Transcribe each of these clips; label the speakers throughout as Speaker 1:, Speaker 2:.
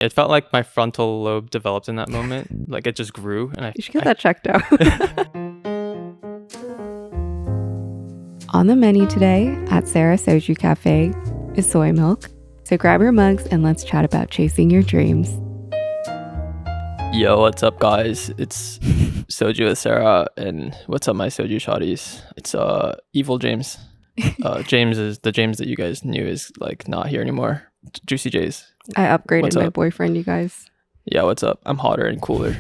Speaker 1: It felt like my frontal lobe developed in that moment. Like it just grew. And
Speaker 2: You should get that checked out. On the menu today at Sarah Soju Cafe is soy milk. So grab your mugs and let's chat about chasing your dreams.
Speaker 1: Yo, what's up, guys? It's Soju with Sarah, and what's up, my Soju shotties? It's Evil James. James is the James that you guys knew is like not here anymore. Juicy J's.
Speaker 2: I upgraded
Speaker 1: What's
Speaker 2: my
Speaker 1: up?
Speaker 2: boyfriend, you guys.
Speaker 1: Yeah, what's up? I'm hotter and cooler.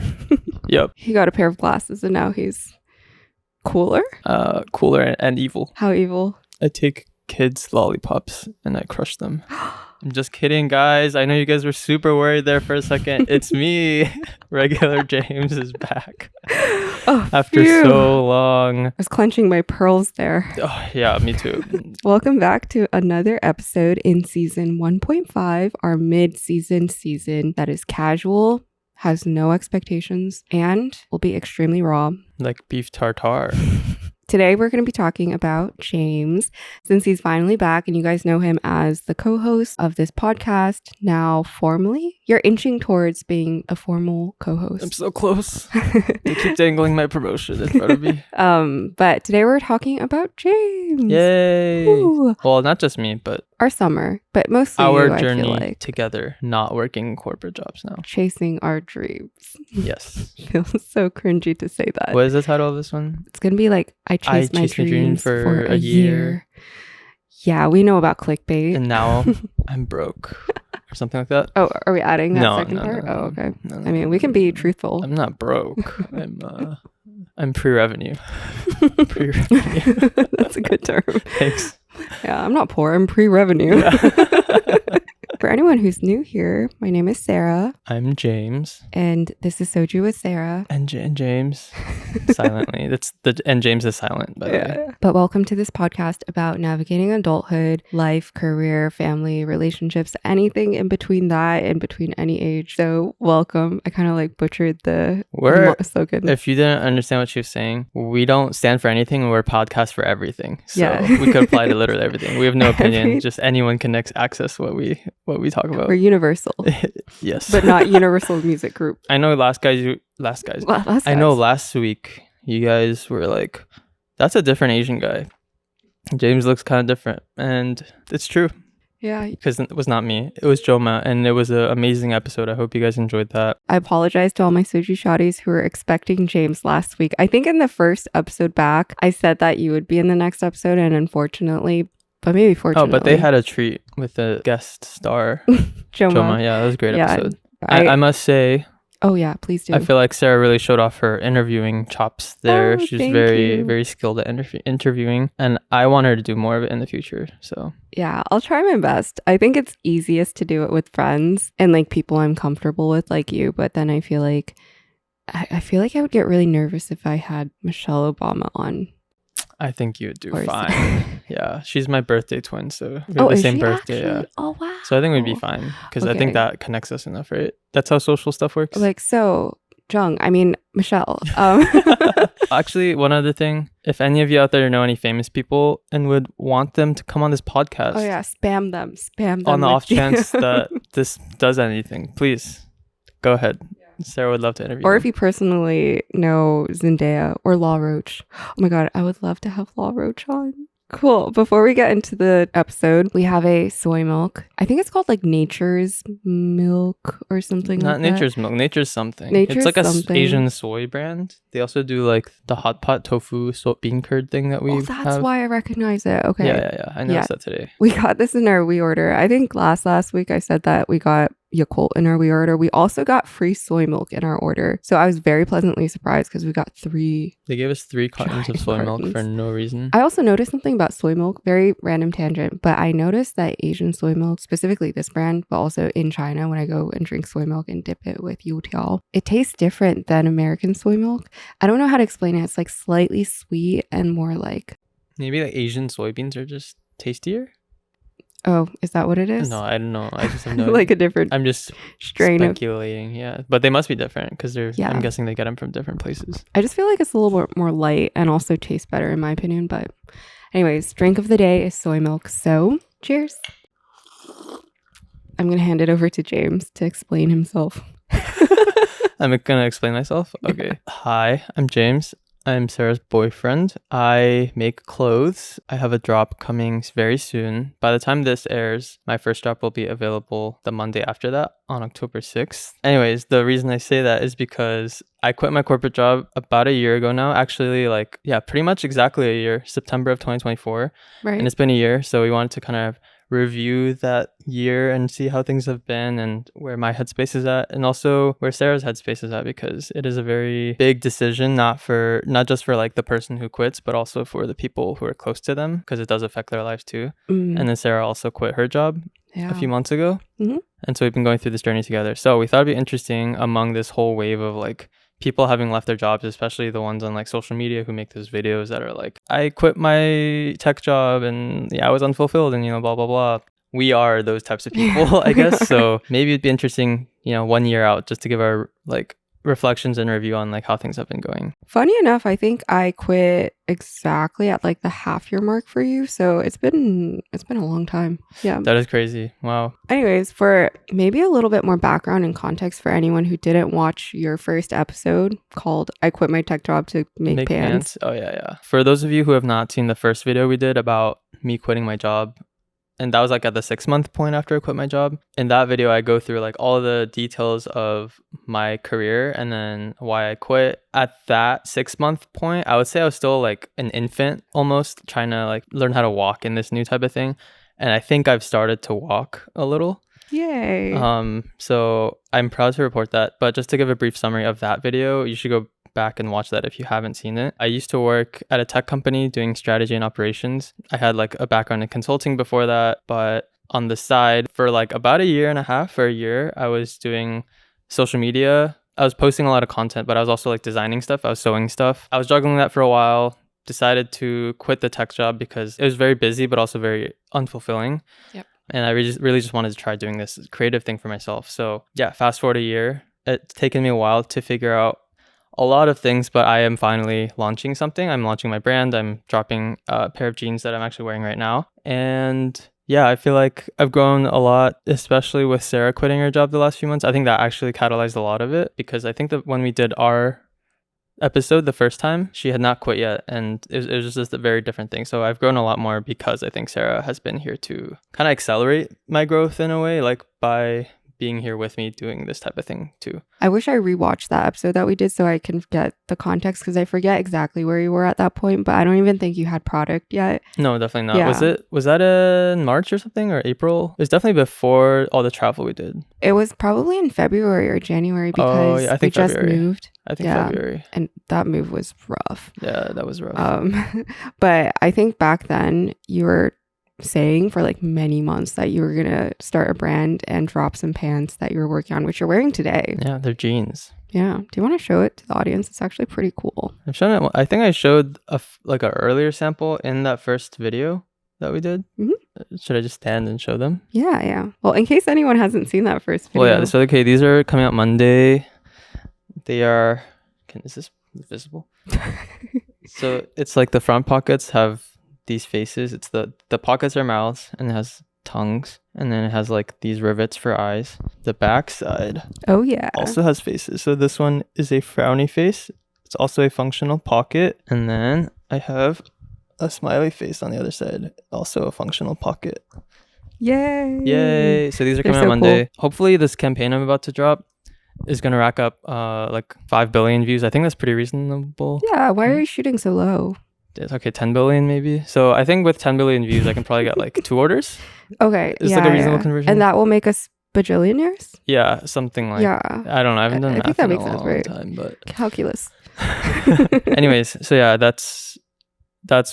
Speaker 1: Yep.
Speaker 2: He got a pair of glasses and now he's cooler.
Speaker 1: Cooler and evil.
Speaker 2: How evil?
Speaker 1: I take kids' lollipops and I crush them. I'm just kidding, guys. I know you guys were super worried there for a second. It's me. Regular James is back.
Speaker 2: Oh,
Speaker 1: after
Speaker 2: phew.
Speaker 1: so long.
Speaker 2: I was clenching my pearls there.
Speaker 1: Oh, yeah, me too.
Speaker 2: Welcome back to another episode in season 1.5, our mid-season season that is casual, has no expectations, and will be extremely raw.
Speaker 1: Like beef tartare.
Speaker 2: Today, we're going to be talking about James, since he's finally back and you guys know him as the co-host of this podcast. Now, formally, you're inching towards being a formal co-host.
Speaker 1: I'm so close. They keep dangling my promotion in front of me.
Speaker 2: But today we're talking about James.
Speaker 1: Yay.
Speaker 2: Ooh.
Speaker 1: Well, not just me, but
Speaker 2: Our summer, but mostly
Speaker 1: our
Speaker 2: you, I
Speaker 1: journey
Speaker 2: feel like.
Speaker 1: together, not working corporate jobs now.
Speaker 2: Chasing our dreams.
Speaker 1: Yes.
Speaker 2: Feels so cringy to say that.
Speaker 1: What is the title of this one?
Speaker 2: It's going to be like, I chased my dreams for a year. Yeah, we know about clickbait.
Speaker 1: And now I'm broke. Or something like that.
Speaker 2: Oh, are we adding that
Speaker 1: No,
Speaker 2: second
Speaker 1: no,
Speaker 2: part?
Speaker 1: no,
Speaker 2: Oh,
Speaker 1: no.
Speaker 2: okay.
Speaker 1: No,
Speaker 2: I mean, we can be truthful.
Speaker 1: I'm not broke. I'm pre-revenue. Pre-revenue.
Speaker 2: That's a good term.
Speaker 1: Thanks.
Speaker 2: Yeah, I'm not poor. I'm pre-revenue.
Speaker 1: Yeah.
Speaker 2: For anyone who's new here, my name is Sarah.
Speaker 1: I'm James.
Speaker 2: And this is Soju with Sarah.
Speaker 1: And James. Silently. And James is silent, by the way.
Speaker 2: But welcome to this podcast about navigating adulthood, life, career, family, relationships, anything in between that, in between any age. So welcome. I kind of like butchered the slogan.
Speaker 1: If you didn't understand what she was saying, we don't stand for anything. We're a podcast for everything. So
Speaker 2: Yeah.
Speaker 1: we could apply to literally everything. We have no opinion. Just anyone can access what we talk about.
Speaker 2: We're universal.
Speaker 1: Yes.
Speaker 2: But not universal music group.
Speaker 1: I know last week you guys were like, that's a different Asian guy. James looks kind of different. And it's true.
Speaker 2: Yeah.
Speaker 1: Because it was not me. It was Joma. And it was an amazing episode. I hope you guys enjoyed that.
Speaker 2: I apologize to all my Soju shotties who were expecting James last week. I think in the first episode back, I said that you would be in the next episode. And unfortunately, but maybe fortunately.
Speaker 1: Oh, but they had a treat with a guest star.
Speaker 2: Joma.
Speaker 1: Yeah, that was a great episode.
Speaker 2: I
Speaker 1: must say,
Speaker 2: oh yeah, please do.
Speaker 1: I feel like Sarah really showed off her interviewing chops there.
Speaker 2: Oh,
Speaker 1: She's
Speaker 2: thank
Speaker 1: very,
Speaker 2: you.
Speaker 1: very skilled at interviewing. And I want her to do more of it in the future. So
Speaker 2: Yeah, I'll try my best. I think it's easiest to do it with friends and like people I'm comfortable with, like you. But then I feel like I would get really nervous if I had Michelle Obama on.
Speaker 1: I think you would do
Speaker 2: Or is
Speaker 1: fine. Yeah, she's my birthday twin, so we have the
Speaker 2: is
Speaker 1: same
Speaker 2: she
Speaker 1: birthday.
Speaker 2: actually?
Speaker 1: Yeah.
Speaker 2: Oh wow.
Speaker 1: So I think we'd be fine because I
Speaker 2: Okay.
Speaker 1: think that connects us enough, right? That's how social stuff works.
Speaker 2: Michelle.
Speaker 1: Actually, one other thing, if any of you out there know any famous people and would want them to come on this podcast,
Speaker 2: Oh yeah, spam them.
Speaker 1: on the
Speaker 2: with
Speaker 1: off chance that this does anything, please go ahead. Sarah would love to interview
Speaker 2: Or
Speaker 1: them.
Speaker 2: if you personally know Zendaya or Law Roach. Oh my god, I would love to have Law Roach on. Cool. Before we get into the episode, we have a soy milk. I think it's called like Nature's Milk or something
Speaker 1: Not
Speaker 2: like that.
Speaker 1: Nature's Milk. Nature's something.
Speaker 2: Nature's
Speaker 1: it's like a
Speaker 2: something.
Speaker 1: Asian soy brand. They also do like the hot pot tofu bean curd thing that we
Speaker 2: Oh, that's
Speaker 1: have.
Speaker 2: why I recognize it. Okay.
Speaker 1: Yeah. I noticed that today.
Speaker 2: We got this in our reorder. I think last week I said that we got Yakult in our reorder. We also got free soy milk in our order. So I was very pleasantly surprised because we got 3.
Speaker 1: They gave us 3 cartons of
Speaker 2: Giant
Speaker 1: soy milk for
Speaker 2: cartons.
Speaker 1: no reason.
Speaker 2: I also noticed something about soy milk, very random tangent, but I noticed that Asian soy milk, specifically this brand, but also in China when I go and drink soy milk and dip it with youtiao, it tastes different than American soy milk. I don't know how to explain it. It's like slightly sweet and more like,
Speaker 1: Maybe like Asian soybeans are just tastier?
Speaker 2: oh, is that what it is?
Speaker 1: No, I don't know. I just have no
Speaker 2: Like a different
Speaker 1: I'm just
Speaker 2: strain of.
Speaker 1: speculating. Yeah, but they must be different because
Speaker 2: Yeah.
Speaker 1: I'm guessing they get them from different places.
Speaker 2: I just feel like it's a little bit more light and also tastes better in my opinion. But anyways, drink of the day is soy milk. So cheers. I'm going to hand it over to James to explain himself.
Speaker 1: I'm gonna explain myself. Okay. Hi, I'm James. I'm Sarah's boyfriend. I make clothes. I have a drop coming very soon. By the time this airs, my first drop will be available the Monday after that on October 6th. Anyways, the reason I say that is because I quit my corporate job about a year ago now. Actually, pretty much exactly a year, September of 2024.
Speaker 2: Right.
Speaker 1: And it's been a year. So we wanted to kind of review that year and see how things have been and where my headspace is at, and also where Sarah's headspace is at, because it is a very big decision, not just for like the person who quits, but also for the people who are close to them, because it does affect their lives too. And then Sarah also quit her job a few months ago. And so we've been going through this journey together. So we thought it'd be interesting among this whole wave of like people having left their jobs, especially the ones on like social media who make those videos that are like, I quit my tech job and I was unfulfilled and blah blah blah. We are those types of people, I guess. So maybe it'd be interesting 1 year out just to give our like reflections and review on like how things have been going.
Speaker 2: Funny enough, I think I quit exactly at like the half-year mark for you, so it's been a long time. Yeah,
Speaker 1: that is crazy. Wow.
Speaker 2: Anyways, for maybe a little bit more background and context for anyone who didn't watch your first episode called I Quit My Tech Job to Make Pants.
Speaker 1: Oh yeah. For those of you who have not seen the first video we did about me quitting my job, and that was like at the 6-month point after I quit my job. In that video, I go through like all the details of my career and then why I quit. At that 6-month point, I would say I was still like an infant almost, trying to like learn how to walk in this new type of thing. And I think I've started to walk a little.
Speaker 2: Yay.
Speaker 1: So I'm proud to report that. But just to give a brief summary of that video, you should go back and watch that if you haven't seen it. I used to work at a tech company doing strategy and operations. I had like a background in consulting before that, but on the side for like about a year and a half or a year, I was doing social media. I was posting a lot of content, but I was also like designing stuff. I was sewing stuff. I was juggling that for a while, decided to quit the tech job because it was very busy, but also very unfulfilling.
Speaker 2: Yep.
Speaker 1: And I really just wanted to try doing this creative thing for myself. So yeah, fast forward a year. It's taken me a while to figure out a lot of things, but I am finally launching something. I'm launching my brand. I'm dropping a pair of jeans that I'm actually wearing right now. And yeah, I feel like I've grown a lot, especially with Sarah quitting her job the last few months. I think that actually catalyzed a lot of it, because I think that when we did our episode the first time, she had not quit yet, and it was just a very different thing. So I've grown a lot more because I think Sarah has been here to kind of accelerate my growth in a way, like by being here with me doing this type of thing too.
Speaker 2: I wish I rewatched that episode that we did so I can get the context, because I forget exactly where you were at that point, but I don't even think you had product yet.
Speaker 1: No, definitely not. Yeah. Was that in March or something, or April? It was definitely before all the travel we did.
Speaker 2: It was probably in February or January, because
Speaker 1: I think
Speaker 2: we just moved.
Speaker 1: I think February.
Speaker 2: And that move was rough.
Speaker 1: Yeah, that was rough.
Speaker 2: But I think back then you were saying for like many months that you were gonna start a brand and drop some pants that you were working on, which you're wearing today.
Speaker 1: Yeah, they're jeans.
Speaker 2: Yeah. Do you want to show it to the audience? It's actually pretty cool.
Speaker 1: I've shown it. I think I showed an earlier sample in that first video that we did. Mm-hmm. Should I just stand and show them?
Speaker 2: Yeah. Well, in case anyone hasn't seen that first video.
Speaker 1: Well, yeah. So okay, these are coming out Monday. They are. Is this visible? So it's like the front pockets have these faces. It's the pockets are mouths, and it has tongues, and then it has like these rivets for eyes. The back side also has faces. So this one is a frowny face. It's also a functional pocket, and then I have a smiley face on the other side, also a functional pocket. Yay. So these are coming out Monday. Cool. Hopefully this campaign I'm about to drop is gonna rack up like 5 billion views. I think that's pretty reasonable.
Speaker 2: Yeah, why are you shooting so low?
Speaker 1: It's okay, 10 billion maybe. So I think with 10 billion views, I can probably get like 2 orders.
Speaker 2: Okay.
Speaker 1: It's like a reasonable conversion.
Speaker 2: And that will make us bajillionaires?
Speaker 1: Yeah, something like. Yeah. I don't know. I haven't done math in a long time, but
Speaker 2: calculus.
Speaker 1: Anyways, so yeah, that's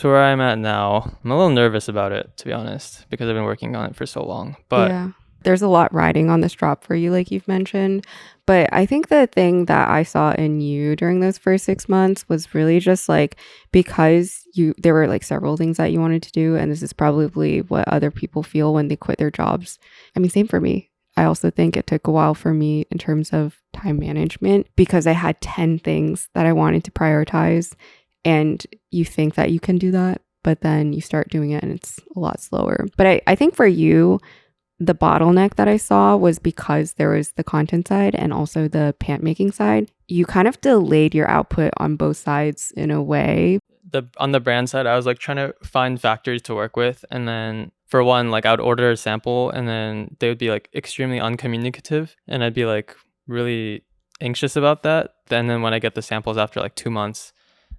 Speaker 1: where I'm at now. I'm a little nervous about it, to be honest, because I've been working on it for so long. But
Speaker 2: yeah. There's a lot riding on this drop for you, like you've mentioned. But I think the thing that I saw in you during those first 6 months was really just like, because there were like several things that you wanted to do. And this is probably what other people feel when they quit their jobs. I mean, same for me. I also think it took a while for me in terms of time management, because I had 10 things that I wanted to prioritize. And you think that you can do that, but then you start doing it and it's a lot slower. But I think for you, the bottleneck that I saw was because there was the content side and also the pant making side. You kind of delayed your output on both sides in a way.
Speaker 1: On the brand side, I was like trying to find factories to work with, and then for one, like I would order a sample and then they would be like extremely uncommunicative, and I'd be like really anxious about that. Then when I get the samples after like 2 months,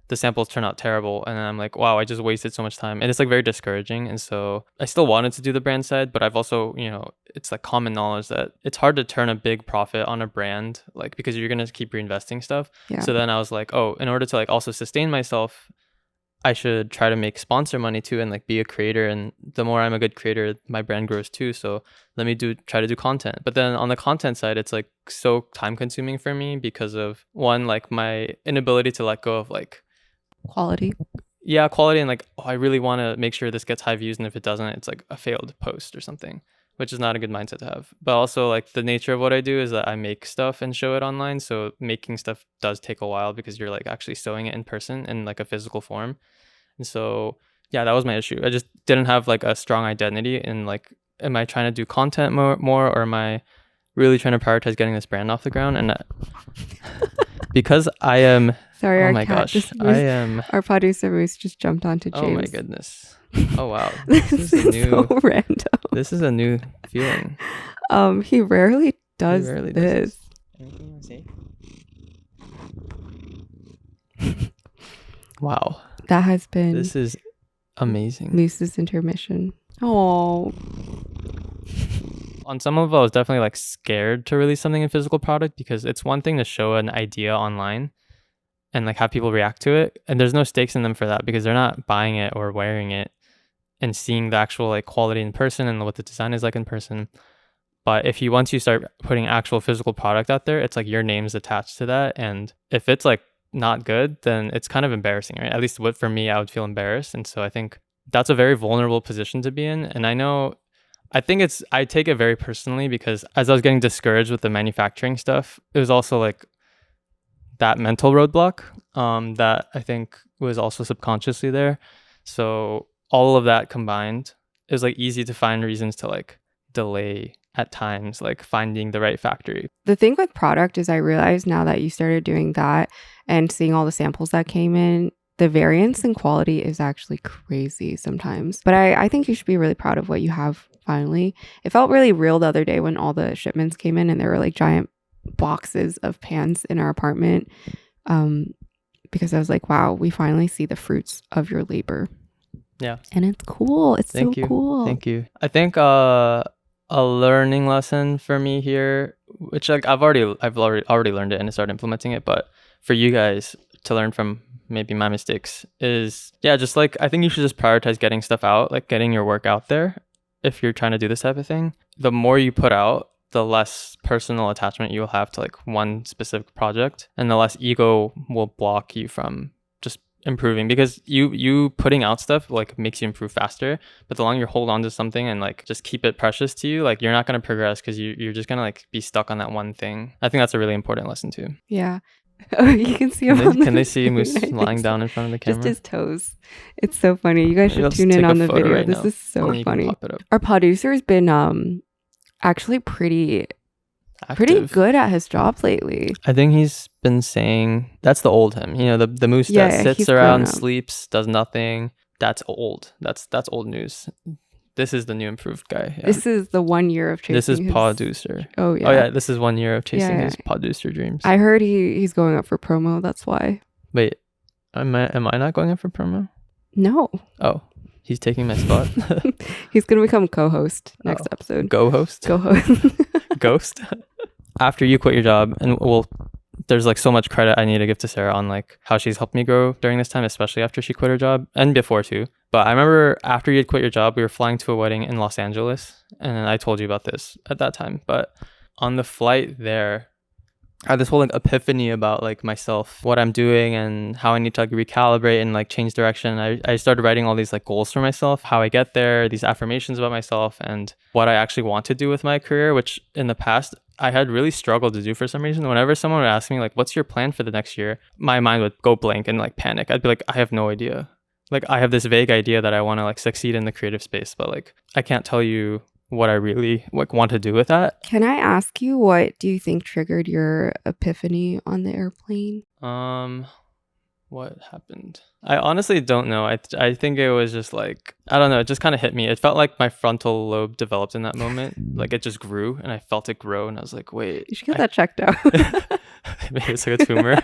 Speaker 1: the samples turn out terrible, and then I'm like, wow, I just wasted so much time, and it's like very discouraging. And so I still wanted to do the brand side, but I've also, it's like common knowledge that it's hard to turn a big profit on a brand, like because you're gonna keep reinvesting stuff.
Speaker 2: Yeah.
Speaker 1: So then I was like, oh, in order to like also sustain myself, I should try to make sponsor money too, and like be a creator. And the more I'm a good creator, my brand grows too. So let me try to do content. But then on the content side, it's like so time consuming for me because of one, like my inability to let go of like
Speaker 2: quality.
Speaker 1: Yeah, quality, and like, oh, I really want to make sure this gets high views, and if it doesn't, it's like a failed post or something, which is not a good mindset to have. But also like the nature of what I do is that I make stuff and show it online. So making stuff does take a while because you're like actually sewing it in person in like a physical form. And so, yeah, that was my issue. I just didn't have like a strong identity in like, am I trying to do content more or am I really trying to prioritize getting this brand off the ground? And because I am,
Speaker 2: sorry,
Speaker 1: oh my gosh, I am,
Speaker 2: our producer Moose just jumped onto James.
Speaker 1: Oh my goodness. Oh wow.
Speaker 2: This is so random.
Speaker 1: This is a new feeling.
Speaker 2: He rarely does this.
Speaker 1: Anything you want to say? Wow.
Speaker 2: That has been.
Speaker 1: This is amazing.
Speaker 2: Moose's intermission. Oh.
Speaker 1: On some level, I was definitely like scared to release something in physical product because it's one thing to show an idea online and like have people react to it, and there's no stakes in them for that because they're not buying it or wearing it and seeing the actual like quality in person and what the design is like in person. But if once you start putting actual physical product out there, it's like your name's attached to that, and if it's like not good, then it's kind of embarrassing, right? At least for me, I would feel embarrassed. And so I think that's a very vulnerable position to be in. And I take it very personally because as I was getting discouraged with the manufacturing stuff, it was also like that mental roadblock that I think was also subconsciously there. So all of that combined, it was like easy to find reasons to like delay at times, like finding the right factory.
Speaker 2: The thing with product is I realized now that you started doing that and seeing all the samples that came in, the variance in quality is actually crazy sometimes. But I think you should be really proud of what you have finally. It felt really real the other day when all the shipments came in and there were like giant boxes of pans in our apartment, because I was like, wow, we finally see the fruits of your labor.
Speaker 1: Yeah.
Speaker 2: And it's cool. It's
Speaker 1: Thank
Speaker 2: so
Speaker 1: you.
Speaker 2: cool.
Speaker 1: Thank you. I think a learning lesson for me here, which like I've already learned it and started implementing it, but for you guys to learn from maybe my mistakes is, yeah, just like I think you should just prioritize getting stuff out, like getting your work out there. If you're trying to do this type of thing, the more you put out, the less personal attachment you'll have to like one specific project, and the less ego will block you from just improving, because you putting out stuff like makes you improve faster. But the longer you hold on to something and like just keep it precious to you, like you're not going to progress because you're just going to like be stuck on that one thing. I think that's a really important lesson too.
Speaker 2: Yeah. Oh, you can see him.
Speaker 1: Can they see Moose lying down in front of the camera?
Speaker 2: Just his toes. It's so funny. You guys should tune in on the video.
Speaker 1: Right,
Speaker 2: this
Speaker 1: now.
Speaker 2: Is so funny.
Speaker 1: Pop it up.
Speaker 2: Our producer's been actually pretty good at his job lately.
Speaker 1: I think he's been saying that's the old him. You know, the Moose that sits around, sleeps, does nothing. That's old. That's old news. This is the new improved guy. Yeah.
Speaker 2: This is the 1 year of chasing.
Speaker 1: This is producer.
Speaker 2: Oh yeah.
Speaker 1: Oh yeah. This is 1 year of chasing his producer dreams.
Speaker 2: I heard he's going up for promo. That's why.
Speaker 1: Wait, am I not going up for promo?
Speaker 2: No.
Speaker 1: Oh, he's taking my spot.
Speaker 2: He's gonna become co-host next episode.
Speaker 1: Go-host. Ghost. After you quit your job, and there's like so much credit I need to give to Sarah on like how she's helped me grow during this time, especially after she quit her job and before too. But I remember after you had quit your job, we were flying to a wedding in Los Angeles, and I told you about this at that time. But on the flight there, I had this whole like epiphany about like myself, what I'm doing and how I need to like recalibrate and like change direction. I started writing all these like goals for myself, how I get there, these affirmations about myself, and what I actually want to do with my career, which in the past I had really struggled to do for some reason. Whenever someone would ask me like, what's your plan for the next year? My mind would go blank and like panic. I'd be like, I have no idea. Like I have this vague idea that I want to like succeed in the creative space, but like I can't tell you what I really like want to do with that.
Speaker 2: Can I ask you, what do you think triggered your epiphany on the airplane?
Speaker 1: What happened? I honestly don't know. I think it was just like, I don't know, it just kind of hit me. It felt like my frontal lobe developed in that moment. Like it just grew and I felt it grow and I was like, wait.
Speaker 2: You should get that checked out.
Speaker 1: Maybe it's like a tumor.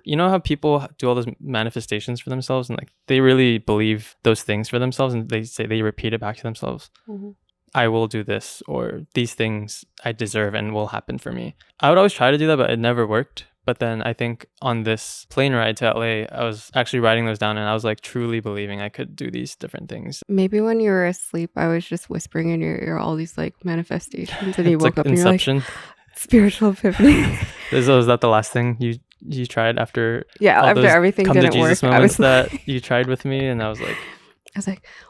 Speaker 1: You know how people do all those manifestations for themselves and like they really believe those things for themselves and they repeat it back to themselves.
Speaker 2: Mm-hmm.
Speaker 1: I will do this, or these things I deserve and will happen for me. I would always try to do that, but it never worked. But then I think on this plane ride to LA, I was actually writing those down and I was like truly believing I could do these different things.
Speaker 2: Maybe when you were asleep, I was just whispering in your ear all these like manifestations and you
Speaker 1: It's
Speaker 2: woke
Speaker 1: like
Speaker 2: up and you're like,
Speaker 1: Inception.
Speaker 2: spiritual epiphany.
Speaker 1: Was that the last thing you tried after?
Speaker 2: Yeah,
Speaker 1: all
Speaker 2: after
Speaker 1: those
Speaker 2: everything
Speaker 1: come
Speaker 2: didn't
Speaker 1: to Jesus
Speaker 2: work,
Speaker 1: moments
Speaker 2: I was
Speaker 1: that you tried with me, and I was like,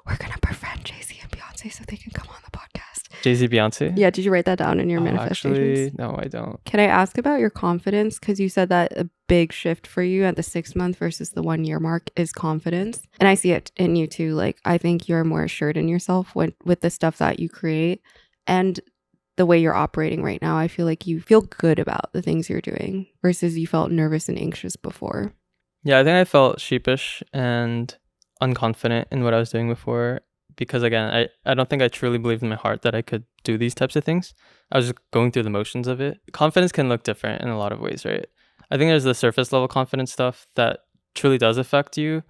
Speaker 2: we're gonna befriend Jay-Z and Beyonce so they can come on the podcast.
Speaker 1: Jay-Z, Beyonce?
Speaker 2: Yeah, did you write that down in your
Speaker 1: Actually,
Speaker 2: manifestations?
Speaker 1: no, I don't.
Speaker 2: Can I ask about your confidence? Because you said that a big shift for you at the 6-month versus the 1-year mark is confidence. And I see it in you too. Like, I think you're more assured in yourself with the stuff that you create and the way you're operating right now. I feel like you feel good about the things you're doing versus you felt nervous and anxious before.
Speaker 1: Yeah, I think I felt sheepish and unconfident in what I was doing before. Because again, I don't think I truly believed in my heart that I could do these types of things. I was just going through the motions of it. Confidence can look different in a lot of ways, right? I think there's the surface level confidence stuff that truly does affect you.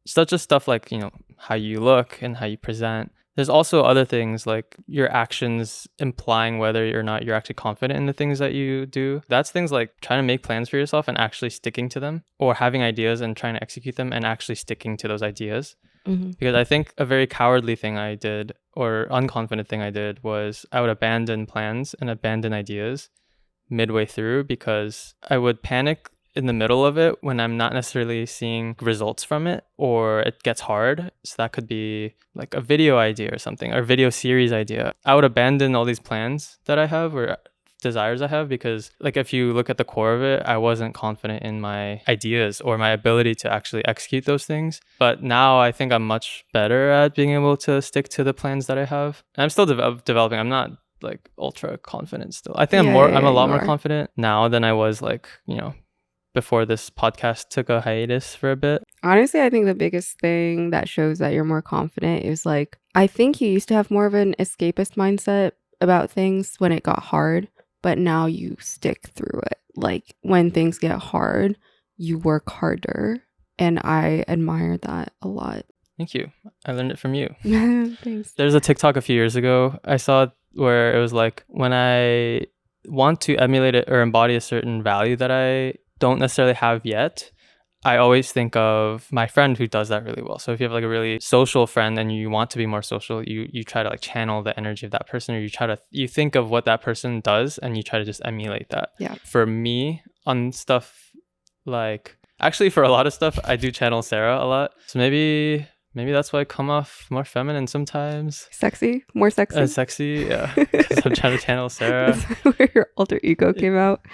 Speaker 1: Such as stuff like, how you look and how you present. There's also other things like your actions implying whether or not you're actually confident in the things that you do. That's things like trying to make plans for yourself and actually sticking to them, or having ideas and trying to execute them and actually sticking to those ideas.
Speaker 2: Mm-hmm.
Speaker 1: Because I think a very cowardly thing I did, or unconfident thing I did, was I would abandon plans and abandon ideas midway through because I would panic in the middle of it when I'm not necessarily seeing results from it, or it gets hard. So that could be like a video idea or something, or video series idea. I would abandon all these plans that I have or desires I have because, like, if you look at the core of it, I wasn't confident in my ideas or my ability to actually execute those things. But now I think I'm much better at being able to stick to the plans that I have. And I'm still developing. I'm not like ultra confident still. I think I'm a lot more confident now than I was like, before this podcast took a hiatus for a bit.
Speaker 2: Honestly, I think the biggest thing that shows that you're more confident is like, I think you used to have more of an escapist mindset about things when it got hard, but now you stick through it. Like when things get hard, you work harder. And I admire that a lot.
Speaker 1: Thank you. I learned it from you.
Speaker 2: Thanks.
Speaker 1: There's a TikTok a few years ago I saw where it was like, when I want to emulate it or embody a certain value that I don't necessarily have yet, I always think of my friend who does that really well. So if you have like a really social friend and you want to be more social, you try to like channel the energy of that person, or you think of what that person does and you try to just emulate that.
Speaker 2: Yeah.
Speaker 1: For me, on stuff like, actually for a lot of stuff, I do channel Sarah a lot. So maybe that's why I come off more feminine sometimes.
Speaker 2: Sexy? More sexy?
Speaker 1: Sexy, yeah. Because I'm trying to channel Sarah.
Speaker 2: That's where your alter ego came out.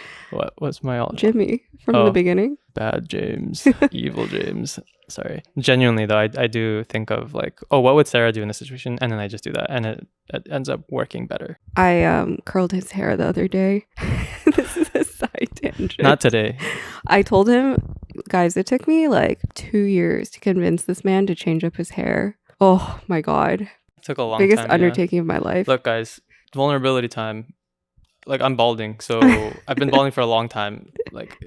Speaker 1: What's my alter?
Speaker 2: Jimmy from the beginning.
Speaker 1: Bad James. Evil James. Sorry. Genuinely though, I do think of like, oh, what would Sarah do in this situation? And then I just do that. And it ends up working better.
Speaker 2: I curled his hair the other day. This is a side tangent.
Speaker 1: Not today.
Speaker 2: I told him, guys, it took me like 2 years to convince this man to change up his hair. Oh my God.
Speaker 1: It took a long
Speaker 2: Biggest
Speaker 1: time.
Speaker 2: undertaking of my life.
Speaker 1: Look, guys, vulnerability time. Like, I'm balding, so I've been balding for a long time. Like,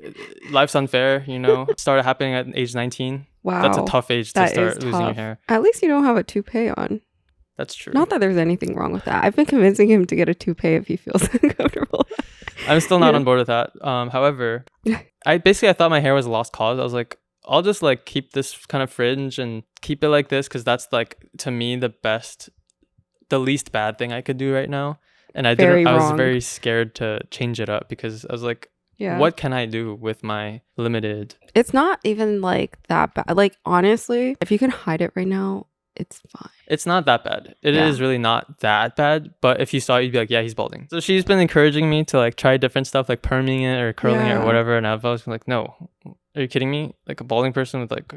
Speaker 1: life's unfair, It started happening at age 19.
Speaker 2: Wow.
Speaker 1: That's a tough age to start losing your
Speaker 2: tough.
Speaker 1: hair.
Speaker 2: At least you don't have a toupee on.
Speaker 1: That's true.
Speaker 2: Not that there's anything wrong with that. I've been convincing him to get a toupee if he feels uncomfortable.
Speaker 1: I'm still not on board with that. However, I thought my hair was a lost cause. I was like, I'll just like keep this kind of fringe and keep it like this because that's like, to me, the least bad thing I could do right now. And I was very scared to change it up because I was like, what can I do with my limited?
Speaker 2: It's not even like that bad. Like, honestly, if you can hide it right now, it's fine.
Speaker 1: It's not that bad. It is really not that bad. But if you saw it, you'd be like, yeah, he's balding. So she's been encouraging me to like try different stuff like perming it or curling it or whatever. And I've always been like, no, are you kidding me? Like a balding person with like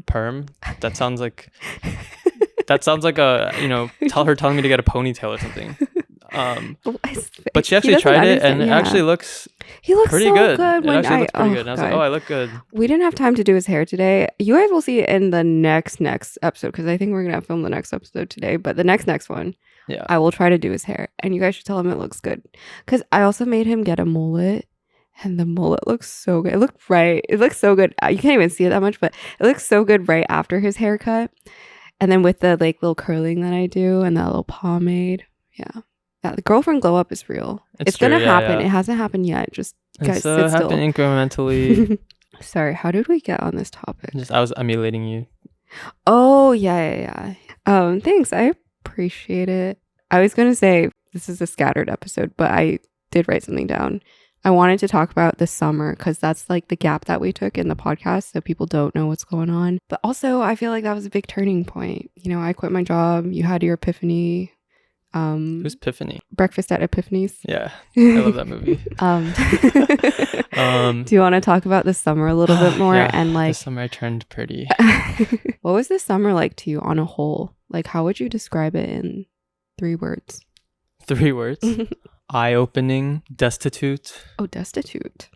Speaker 1: perm? That sounds like That sounds like telling me to get a ponytail or something. But she actually tried it, and it actually looks pretty
Speaker 2: so
Speaker 1: good.
Speaker 2: good.
Speaker 1: It actually looks pretty good. And I was like, oh, I look good.
Speaker 2: We didn't have time to do his hair today. You guys will see it in the next episode, because I think we're gonna film the next episode today. But the next one,
Speaker 1: yeah,
Speaker 2: I will try to do his hair, and you guys should tell him it looks good. Because I also made him get a mullet, and the mullet looks so good. It looks so good. You can't even see it that much, but it looks so good right after his haircut. And then with the like little curling that I do and that little pomade, yeah. The girlfriend glow up is real. It's gonna happen. Yeah. It hasn't happened yet. Just guys, sit still.
Speaker 1: Happen incrementally.
Speaker 2: Sorry, how did we get on this topic?
Speaker 1: I was emulating you.
Speaker 2: Oh yeah. Thanks. I appreciate it. I was gonna say this is a scattered episode, but I did write something down. I wanted to talk about the summer because that's like the gap that we took in the podcast, so people don't know what's going on. But also, I feel like that was a big turning point. I quit my job. You had your epiphany.
Speaker 1: Who's Epiphany?
Speaker 2: Breakfast at Epiphany's.
Speaker 1: Yeah, I love that movie.
Speaker 2: Do you want to talk about the summer a little bit more?
Speaker 1: Yeah,
Speaker 2: and like
Speaker 1: the summer I turned pretty.
Speaker 2: What was the summer like to you on a whole? Like, how would you describe it in 3 words?
Speaker 1: 3 words? Eye-opening, destitute.
Speaker 2: Oh, destitute.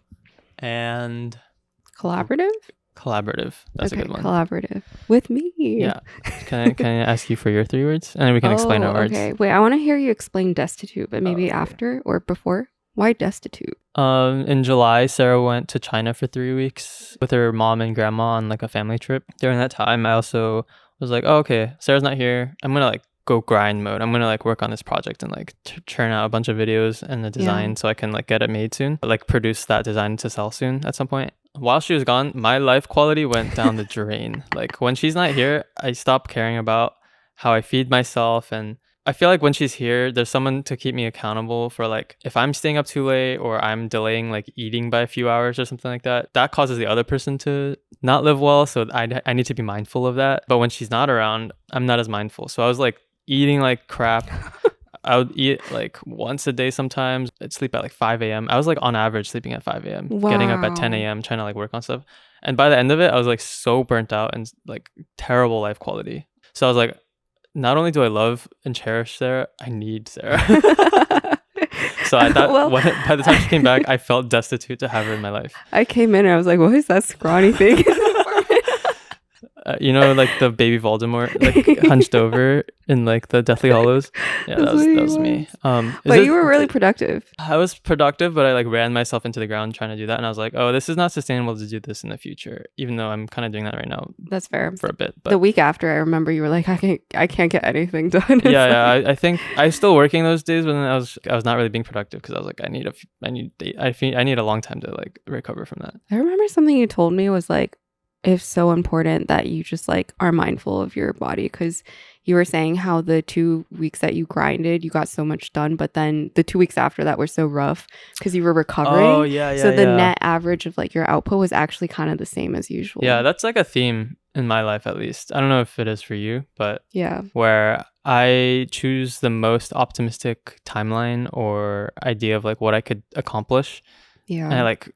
Speaker 1: And
Speaker 2: collaborative.
Speaker 1: That's okay, a good one.
Speaker 2: Collaborative with me.
Speaker 1: Yeah. Can I ask you for your 3 words, and then we can explain our words.
Speaker 2: Okay. Wait, I want to hear you explain destitute, but maybe after or before. Why destitute?
Speaker 1: In July, Sarah went to China for 3 weeks with her mom and grandma on like a family trip. During that time, I also was like, oh, okay, Sarah's not here. I'm gonna like go grind mode. I'm gonna like work on this project and like churn out a bunch of videos and the design so I can like get it made soon, like produce that design to sell soon at some point. While she was gone, my life quality went down the drain. Like when she's not here, I stopped caring about how I feed myself, and I feel like when she's here, there's someone to keep me accountable for like if I'm staying up too late or I'm delaying like eating by a few hours or something like that. That causes the other person to not live well, so I need to be mindful of that. But when she's not around, I'm not as mindful. So I was like eating like crap. I would eat like once a day sometimes. I'd sleep at like 5 a.m. I was like on average sleeping at 5 a.m.
Speaker 2: Wow.
Speaker 1: Getting up at 10 a.m. trying to like work on stuff. And by the end of it, I was like so burnt out and like terrible life quality. So I was like, not only do I love and cherish Sarah, I need Sarah. So I thought by the time she came back, I felt destitute to have her in my life.
Speaker 2: I came in and I was like, what is that scrawny thing?
Speaker 1: Like the baby Voldemort, like hunched over in like the Deathly Hallows. Yeah, that was me.
Speaker 2: But you were really productive.
Speaker 1: I was productive, but I like ran myself into the ground trying to do that, and I was like, oh, this is not sustainable to do this in the future. Even though I'm kind of doing that right now.
Speaker 2: That's fair.
Speaker 1: For a bit. But
Speaker 2: the week after, I remember you were like, I can't get anything done.
Speaker 1: I think I was still working those days, but then I was not really being productive because I was like, I need a long time to like recover from that.
Speaker 2: I remember something you told me was like, it's so important that you just like are mindful of your body, because you were saying how the 2 weeks that you grinded, you got so much done, but then the 2 weeks after that were so rough because you were recovering.
Speaker 1: Oh yeah.
Speaker 2: So the net average of like your output was actually kind of the same as usual.
Speaker 1: Yeah, that's like a theme in my life, at least. I don't know if it is for you, but
Speaker 2: yeah,
Speaker 1: where I choose the most optimistic timeline or idea of like what I could accomplish.
Speaker 2: Yeah.
Speaker 1: And I like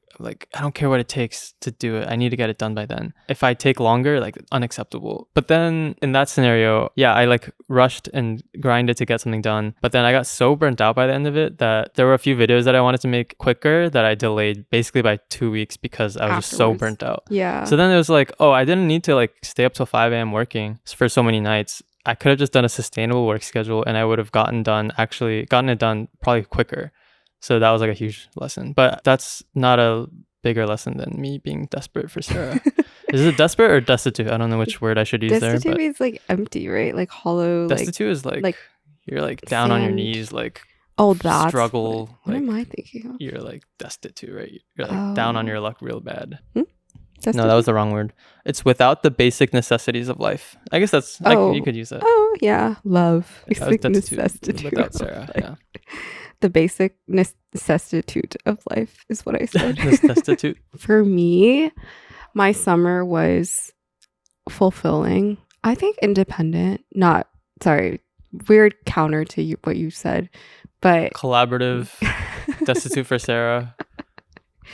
Speaker 1: I don't care what it takes to do it. I need to get it done by then. If I take longer, like unacceptable. But then in that scenario, yeah, I like rushed and grinded to get something done. But then I got so burnt out by the end of it that there were a few videos that I wanted to make quicker that I delayed basically by 2 weeks because I was just so burnt out.
Speaker 2: Yeah.
Speaker 1: So then it was like, oh, I didn't need to like stay up till 5 a.m. working for so many nights. I could have just done a sustainable work schedule and I would have gotten it done probably quicker. So that was like a huge lesson. But that's not a bigger lesson than me being desperate for Sarah. Is it desperate or destitute? I don't know which word I should use there.
Speaker 2: Destitute means like empty, right? Like hollow.
Speaker 1: Destitute is like you're like down on your knees, like
Speaker 2: that's
Speaker 1: struggle.
Speaker 2: What
Speaker 1: like,
Speaker 2: am I thinking of?
Speaker 1: You're like destitute, right? You're like down on your luck real bad.
Speaker 2: No,
Speaker 1: that was the wrong word. It's without the basic necessities of life. I guess that's you could use that.
Speaker 2: Oh yeah, love.
Speaker 1: Basic necessity without Sarah. Yeah.
Speaker 2: The basic necessitude of life is what I said.
Speaker 1: Necessitude.
Speaker 2: For me, my summer was fulfilling. I think independent. Weird counter to what you said, but
Speaker 1: collaborative. Destitute for Sarah.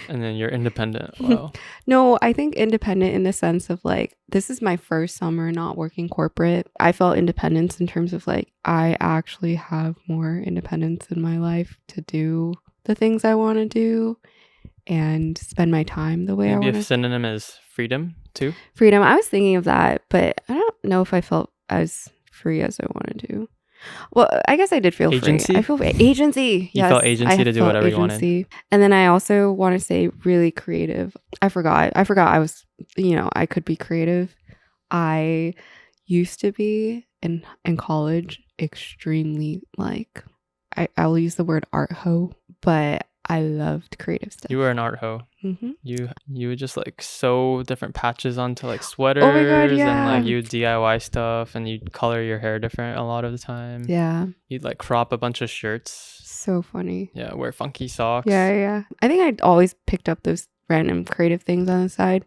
Speaker 1: And then you're independent. Wow.
Speaker 2: No, I think independent in the sense of like, this is my first summer not working corporate. I felt independence in terms of like, I actually have more independence in my life to do the things I want to do and spend my time the way I
Speaker 1: Maybe
Speaker 2: want
Speaker 1: a
Speaker 2: to.
Speaker 1: synonym is freedom too.
Speaker 2: Freedom. I was thinking of that, but I don't know if I felt as free as I wanted to. Well, I guess I did feel
Speaker 1: Agency?
Speaker 2: free. I feel agency.
Speaker 1: You
Speaker 2: Yes,
Speaker 1: felt agency
Speaker 2: I
Speaker 1: to do
Speaker 2: felt
Speaker 1: whatever you wanted.
Speaker 2: agency. And then I also want to say really creative. I forgot I was, I could be creative. I used to be in college extremely like, I will use the word art hoe, but I loved creative stuff.
Speaker 1: You were an art hoe.
Speaker 2: Mm-hmm.
Speaker 1: You would just like sew different patches onto like sweaters
Speaker 2: Oh my God, yeah.
Speaker 1: and like you DIY stuff and you'd color your hair different a lot of the time.
Speaker 2: Yeah.
Speaker 1: You'd like crop a bunch of shirts.
Speaker 2: So funny.
Speaker 1: Yeah, wear funky socks.
Speaker 2: Yeah. I think I'd always picked up those random creative things on the side.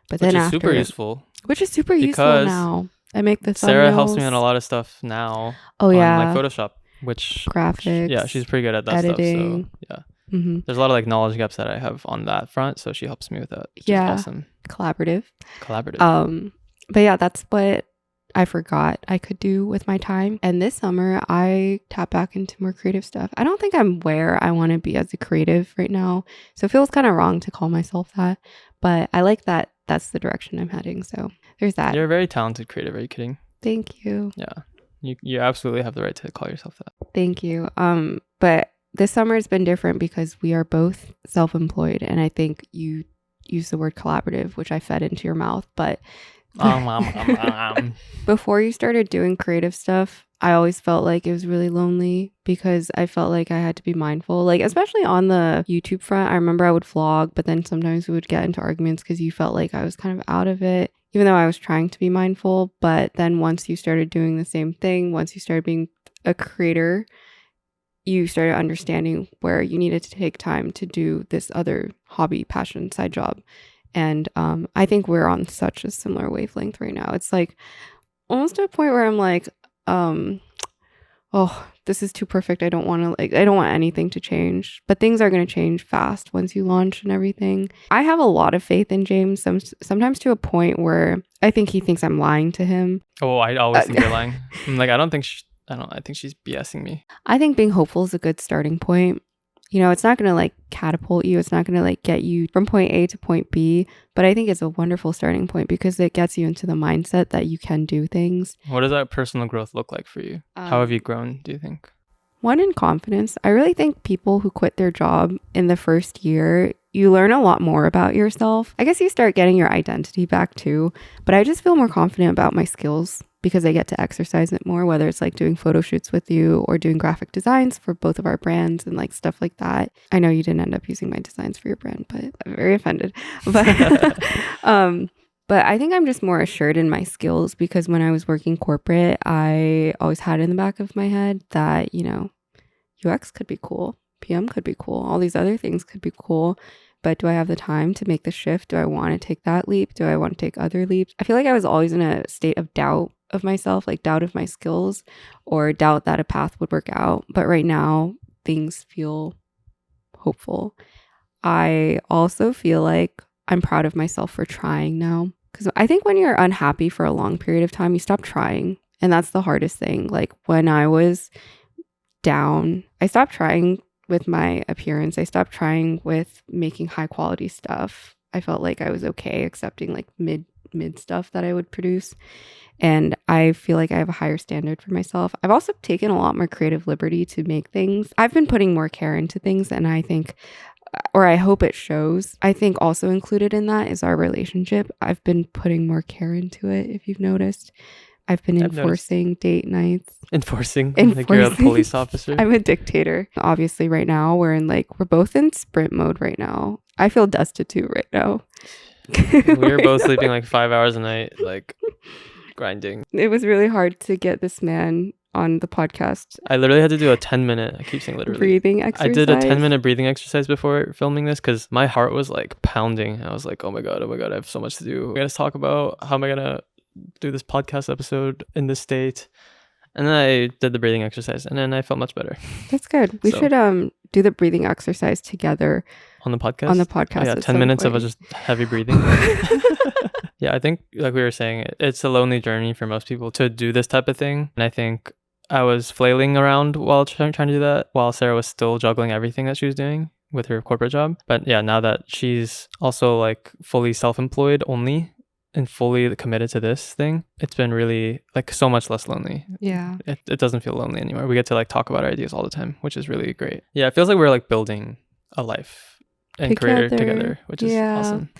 Speaker 2: But
Speaker 1: Which
Speaker 2: then
Speaker 1: is
Speaker 2: after,
Speaker 1: super useful.
Speaker 2: Which is super useful
Speaker 1: Because
Speaker 2: now. I make the thumbnails.
Speaker 1: Sarah helps me on a lot of stuff now.
Speaker 2: Oh yeah.
Speaker 1: On like Photoshop, which
Speaker 2: graphics.
Speaker 1: Yeah, she's pretty good at that
Speaker 2: editing.
Speaker 1: stuff. So yeah.
Speaker 2: Mm-hmm.
Speaker 1: There's a lot of like knowledge gaps that I have on that front, so she helps me with that. Which is awesome.
Speaker 2: Collaborative.
Speaker 1: But
Speaker 2: yeah, that's what I forgot I could do with my time. And this summer I tap back into more creative stuff. I don't think I'm where I want to be as a creative right now. So it feels kind of wrong to call myself that. But I like that that's the direction I'm heading. So there's that.
Speaker 1: You're a very talented creative. Are you kidding?
Speaker 2: Thank you.
Speaker 1: Yeah. You absolutely have the right to call yourself that.
Speaker 2: Thank you. But this summer has been different because we are both self-employed, and I think you use the word collaborative, which I fed into your mouth. But before you started doing creative stuff, I always felt like it was really lonely because I felt like I had to be mindful, like especially on the YouTube front. I remember I would vlog, but then sometimes we would get into arguments because you felt like I was kind of out of it, even though I was trying to be mindful. But then once you started doing the same thing, once you started being a creator, you started understanding where you needed to take time to do this other hobby, passion, side job. And I think we're on such a similar wavelength right now. It's like almost to a point where I'm like, oh, this is too perfect. I don't want anything to change. But things are going to change fast once you launch and everything. I have a lot of faith in James, sometimes to a point where I think he thinks I'm lying to him.
Speaker 1: Oh, I always think you're lying. I'm like, I think she's BSing me.
Speaker 2: I think being hopeful is a good starting point. It's not going to like catapult you. It's not going to like get you from point A to point B. But I think it's a wonderful starting point because it gets you into the mindset that you can do things.
Speaker 1: What does that personal growth look like for you? How have you grown, do you think?
Speaker 2: One, in confidence. I really think people who quit their job in the first year, you learn a lot more about yourself. I guess you start getting your identity back too. But I just feel more confident about my skills because I get to exercise it more, whether it's like doing photo shoots with you or doing graphic designs for both of our brands and like stuff like that. I know you didn't end up using my designs for your brand, but I'm very offended. But but I think I'm just more assured in my skills because when I was working corporate, I always had in the back of my head that, UX could be cool, PM could be cool, all these other things could be cool. But do I have the time to make the shift? Do I want to take that leap? Do I want to take other leaps? I feel like I was always in a state of doubt of myself, like doubt of my skills or doubt that a path would work out. But right now, things feel hopeful. I also feel like I'm proud of myself for trying now. Because I think when you're unhappy for a long period of time, you stop trying. And that's the hardest thing. Like when I was down, I stopped trying with my appearance. I stopped trying with making high quality stuff. I felt like I was okay accepting like mid stuff that I would produce. And I feel like I have a higher standard for myself. I've also taken a lot more creative liberty to make things. I've been putting more care into things, and I think, or I hope it shows. I think also included in that is our relationship. I've been putting more care into it, if you've noticed. I've been enforcing date nights.
Speaker 1: Enforcing? Like you're a police officer?
Speaker 2: I'm a dictator. Obviously, right now, we're both in sprint mode right now. I feel destitute right now.
Speaker 1: We were both sleeping like 5 hours a night, like grinding.
Speaker 2: It was really hard to get this man on the podcast.
Speaker 1: I literally had to do a 10-minute, I keep saying literally,
Speaker 2: breathing exercise.
Speaker 1: I did a 10-minute breathing exercise before filming this because my heart was like pounding. I was like, oh my God, I have so much to do. I gotta talk about how am I gonna do this podcast episode in this state. And then I did the breathing exercise, and then I felt much better.
Speaker 2: That's good. We should do the breathing exercise together
Speaker 1: on the podcast.
Speaker 2: Oh,
Speaker 1: yeah, 10 minutes of just heavy breathing. Yeah, I think like we were saying, it's a lonely journey for most people to do this type of thing. And I think I was flailing around while trying to do that, while Sarah was still juggling everything that she was doing with her corporate job. But yeah, now that she's also like fully self-employed only and fully committed to this thing, it's been really like so much less lonely.
Speaker 2: Yeah.
Speaker 1: It doesn't feel lonely anymore. We get to like talk about our ideas all the time, which is really great. Yeah, it feels like we're like building a life and career together, which is awesome.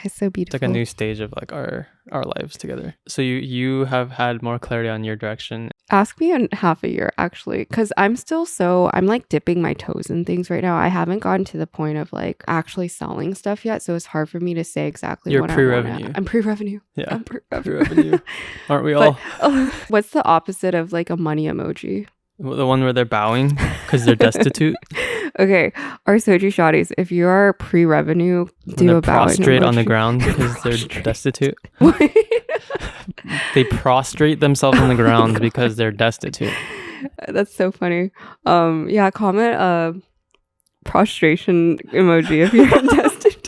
Speaker 2: It's so beautiful.
Speaker 1: It's like a new stage of like our lives together. So you have had more clarity on your direction.
Speaker 2: Ask me in half a year, actually, because I'm like dipping my toes in things right now. I haven't gotten to the point of like actually selling stuff yet, so it's hard for me to say exactly what
Speaker 1: pre-revenue.
Speaker 2: I'm pre-revenue.
Speaker 1: Yeah,
Speaker 2: I'm
Speaker 1: pre-revenue. Aren't we all?
Speaker 2: What's the opposite of like a money emoji?
Speaker 1: The one where they're bowing because they're destitute.
Speaker 2: Okay, our soju shotties, if you are pre-revenue, do a bow.
Speaker 1: Prostrate on the ground because they're destitute. They prostrate themselves on the ground because they're destitute.
Speaker 2: That's so funny. Yeah, comment a prostration emoji if you're destitute.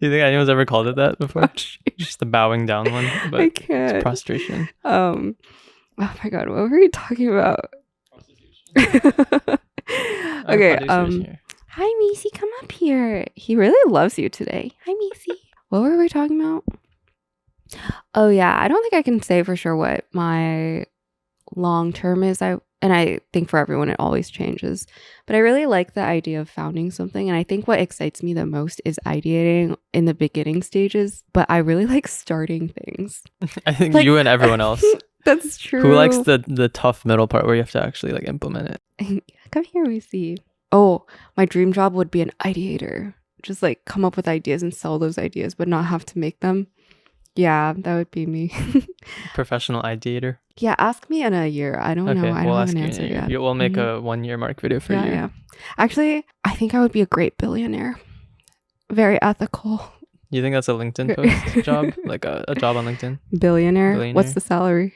Speaker 1: Do you think anyone's ever called it that before? Just the bowing down one, but
Speaker 2: I can't.
Speaker 1: It's prostration.
Speaker 2: Oh my god, what were we talking about? Okay. Hi, Macy, come up here. He really loves you today. Hi, Macy. What were we talking about? Oh yeah, I don't think I can say for sure what my long term is. I think for everyone it always changes. But I really like the idea of founding something, and I think what excites me the most is ideating in the beginning stages. But I really like starting things.
Speaker 1: I think like, you and everyone else.
Speaker 2: That's true.
Speaker 1: Who likes the tough middle part where you have to actually like implement it?
Speaker 2: Come here, we see. Oh, my dream job would be an ideator. Just like come up with ideas and sell those ideas, but not have to make them. Yeah, that would be me.
Speaker 1: Professional ideator.
Speaker 2: Yeah, ask me in a year. I don't know. I don't have an answer yet.
Speaker 1: We'll make a 1 year mark video for you.
Speaker 2: Yeah. Actually, I think I would be a great billionaire. Very ethical.
Speaker 1: You think that's a LinkedIn post job? Like a job on LinkedIn?
Speaker 2: Billionaire? What's the salary?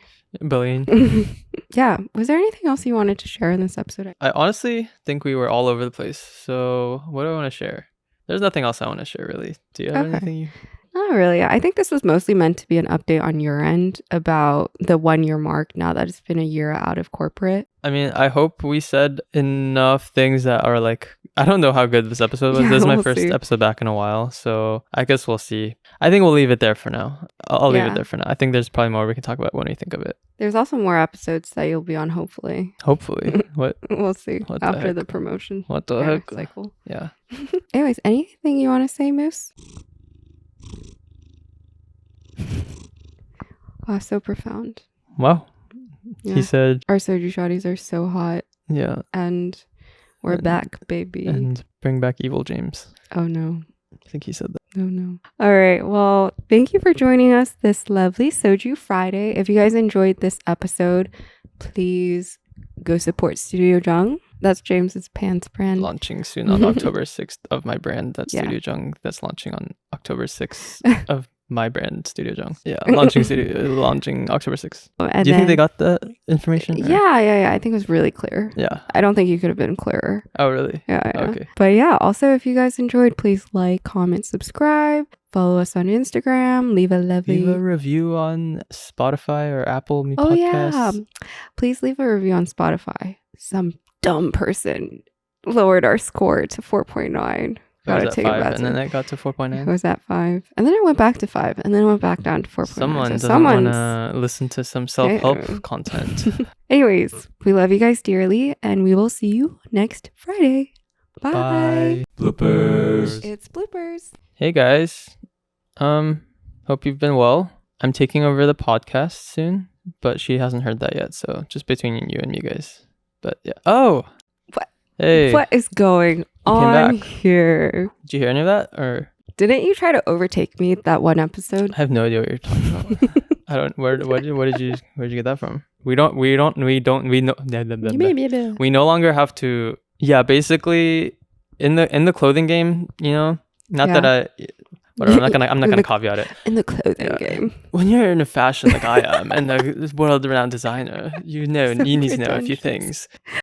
Speaker 1: Billion.
Speaker 2: Yeah. Was there anything else you wanted to share in this episode?
Speaker 1: I honestly think we were all over the place. So what do I want to share? There's nothing else I want to share, really. Do you have anything?
Speaker 2: Not really. I think this was mostly meant to be an update on your end about the 1 year mark now that it's been a year out of corporate.
Speaker 1: I mean, I hope we said enough things that are like, I don't know how good this episode was. Yeah, this is my first episode back in a while. So I guess we'll see. I think we'll leave it there for now. I'll leave it there for now. I think there's probably more we can talk about when we think of it.
Speaker 2: There's also more episodes that you'll be on, hopefully.
Speaker 1: Hopefully. What?
Speaker 2: We'll see after the promotion.
Speaker 1: What the heck?
Speaker 2: Cycle.
Speaker 1: Yeah.
Speaker 2: Anyways, anything you want to say, Moose? Wow, so profound.
Speaker 1: Wow. Yeah. He said,
Speaker 2: our soju shotties are so hot.
Speaker 1: Yeah.
Speaker 2: And we're back, baby.
Speaker 1: And bring back Evil James.
Speaker 2: Oh, no.
Speaker 1: I think he said that.
Speaker 2: Oh, no. All right. Well, thank you for joining us this lovely Soju Friday. If you guys enjoyed this episode, please go support Studio Jung. That's James's pants brand.
Speaker 1: Launching soon on October 6th of my brand. That's Studio Jung. That's launching on October 6th of my brand, Studio Jung. Yeah, launching October 6th. Do you think they got the information?
Speaker 2: Yeah. I think it was really clear.
Speaker 1: Yeah.
Speaker 2: I don't think you could have been clearer.
Speaker 1: Oh, really?
Speaker 2: Yeah.
Speaker 1: Okay.
Speaker 2: But yeah, also, if you guys enjoyed, please like, comment, subscribe, follow us on Instagram, leave a
Speaker 1: review on Spotify or Apple Podcasts.
Speaker 2: Oh, yeah. Please leave a review on Spotify. Some dumb person lowered our score to 4.9.
Speaker 1: Gotta take 5, and then it got to 4.9.
Speaker 2: It was at 5, and then it went back to 5, and then it went back down to 4.9.
Speaker 1: Someone doesn't want to listen to some self-help content.
Speaker 2: Anyways, we love you guys dearly, and we will see you next Friday. Bye.
Speaker 1: Bloopers.
Speaker 2: It's bloopers.
Speaker 1: Hey guys, hope you've been well. I'm taking over the podcast soon, but she hasn't heard that yet, so just between you and me guys. But yeah. Oh.
Speaker 2: What?
Speaker 1: Hey.
Speaker 2: What is going on here?
Speaker 1: Did you hear any of that, or
Speaker 2: didn't you try to overtake me that one episode?
Speaker 1: I have no idea what you're talking about. I don't. Where'd you get that from? We no longer have to. Yeah, basically in the clothing game, you know, not that whatever. I'm not gonna caveat it.
Speaker 2: In the clothing
Speaker 1: Yeah.
Speaker 2: game.
Speaker 1: When you're in a fashion like I am and a world-renowned designer, you
Speaker 2: So
Speaker 1: need to know a few
Speaker 2: pretentious.
Speaker 1: things.